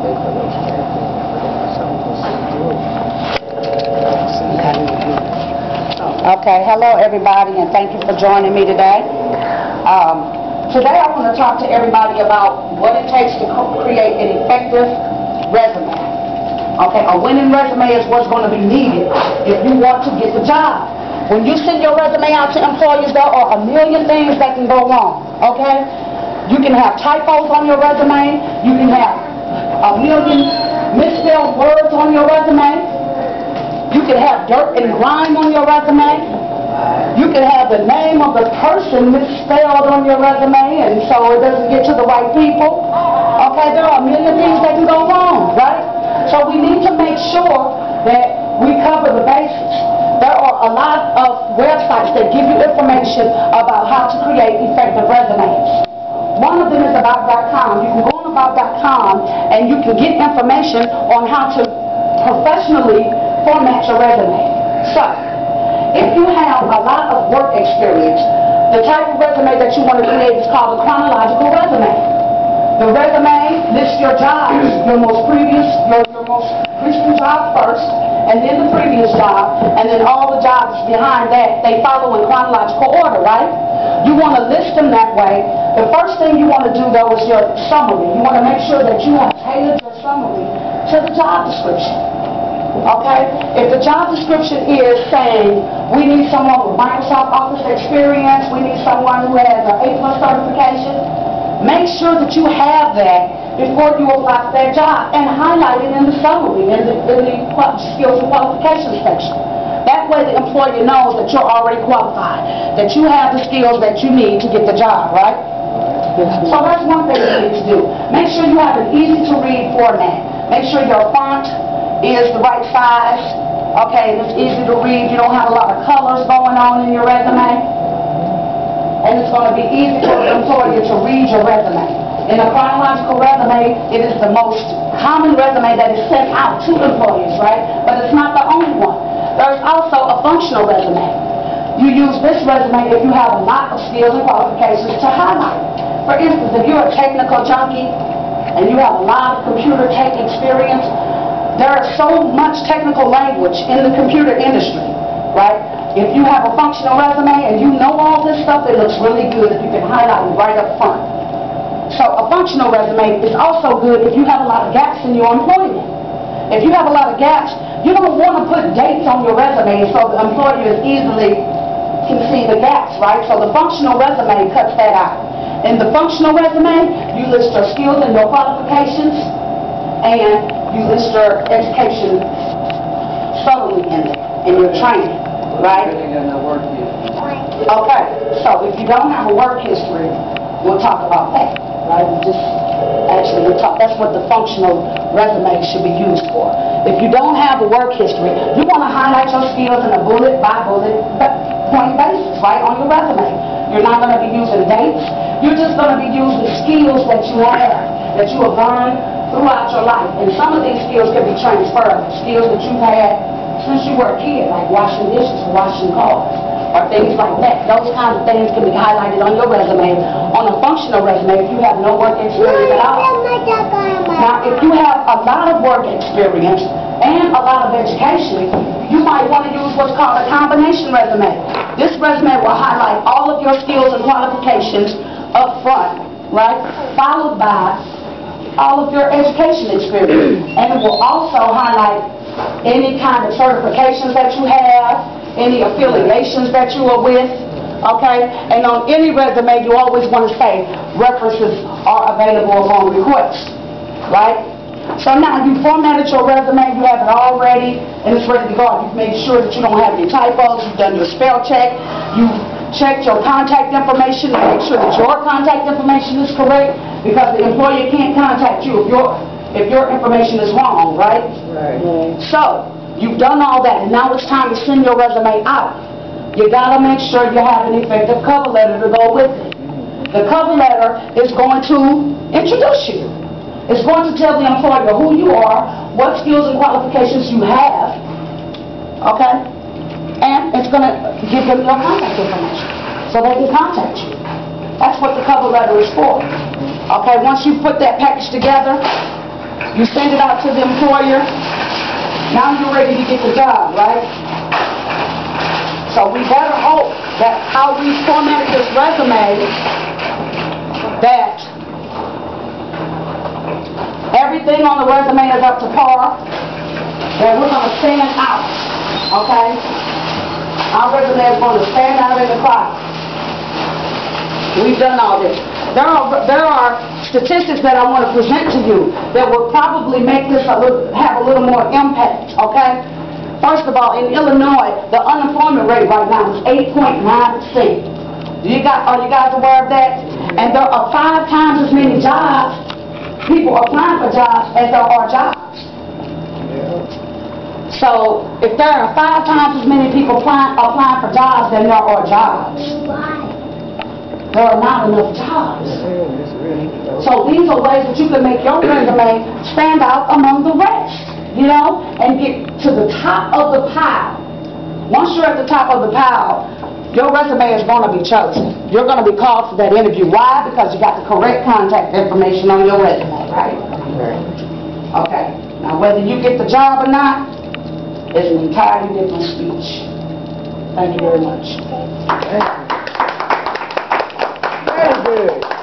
Okay, hello everybody, and thank you for joining me today. Today I want to talk to everybody about what it takes to create an effective resume. Okay, a winning resume is what's going to be needed if you want to get the job. When you send your resume out to employers, there are a million things that can go wrong, okay? You can have typos on your resume, you can have a million misspelled words on your resume, you can have dirt and grime on your resume. You can have the name of the person misspelled on your resume, and so it doesn't get to the right people. Okay, there are a million things that can go wrong, right? So we need to make sure that we cover the bases. There are a lot of websites that give you information about how to create effective resumes. One of them is about.com. You can go on about.com and you can get information on how to professionally format your resume. So, if you have a lot of work experience, the type of resume that you want to create is called a chronological resume. The resume lists your jobs, your most recent job first, and then the previous job, and then all the jobs behind that, they follow in chronological order, right? You want to list them that way. The first thing you want to do, though, is your summary. You want to make sure that you have tailored your summary to the job description. Okay? If the job description is saying we need someone with Microsoft Office experience, we need someone who has an A+ certification, make sure that you have that before you apply for that job and highlight it in the summary, in the skills and qualifications section. That way the employer knows that you're already qualified, that you have the skills that you need to get the job, right? So that's one thing you need to do. Make sure you have an easy-to-read format. Make sure your font is the right size, okay, and it's easy to read. You don't have a lot of colors going on in your resume, and it's going to be easy for the employer to read your resume. In a chronological resume, it is the most common resume that is sent out to employers, right? But it's not the only one. There's also a functional resume. You use this resume if you have a lot of skills and qualifications to highlight. For instance, if you're a technical junkie and you have a lot of computer tech experience, there is so much technical language in the computer industry, right? If you have a functional resume and you know all this stuff, it looks really good if you can highlight it right up front. So a functional resume is also good if you have a lot of gaps in your employment. If you have a lot of gaps, you don't want to put dates on your resume so the employer easily can see the gaps, right? So the functional resume cuts that out. In the functional resume, you list your skills and your qualifications, and you list your education solely in your training, right? Okay, so if you don't have a work history, we'll talk about that, right? That's what the functional resume should be used for. If you don't have a work history, you want to highlight your skills in a bullet by bullet point basis, right, on your resume. You're not going to be using dates. You're just going to be using skills that you have learned throughout your life. And some of these skills can be transferable. Skills that you've had since you were a kid, like washing dishes or washing cars, or things like that. Those kinds of things can be highlighted on your resume. On a functional resume, if you have no work experience at all. Now, if you have a lot of work experience and a lot of education, you might want to use what's called a combination resume. This resume will highlight all of your skills and qualifications up front, right? Followed by all of your education experience. And it will also highlight any kind of certifications that you have, any affiliations that you are with, okay? And on any resume, you always want to say references are available upon request, right? So now you formatted your resume, you have it all ready, and it's ready to go. You've made sure that you don't have any typos, you've done your spell check, you've checked your contact information to make sure that your contact information is correct, because the employer can't contact you if your information is wrong, right? Right. So, you've done all that, and now it's time to send your resume out. You got to make sure you have an effective cover letter to go with it. The cover letter is going to introduce you. It's going to tell the employer who you are, what skills and qualifications you have, okay? And it's going to give them your contact information so they can contact you. That's what the cover letter is for. Okay, once you put that package together, You send it out to the employer. Now you're ready to get the job, right? So we better hope that how we formatted this resume, that everything on the resume is up to par, that we're going to stand out, okay? Our resume is going to stand out in the crowd. We've done all this. There are statistics that I want to present to you that will probably make this have a little more impact, okay? First of all, in Illinois, the unemployment rate right now is 8.9%. Are you guys aware of that? And there are 5 times as many jobs, people applying for jobs, as there are jobs. So, if there are 5 times as many people applying for jobs than there are jobs, there are not enough jobs. So these are ways that you can make your resume stand out among the rest, you know, and get to the top of the pile. Once you're at the top of the pile, your resume is going to be chosen. You're going to be called for that interview. Why? Because you got the correct contact information on your resume, right? Okay. Now, whether you get the job or not is an entirely different speech. Thank you very much. Very good.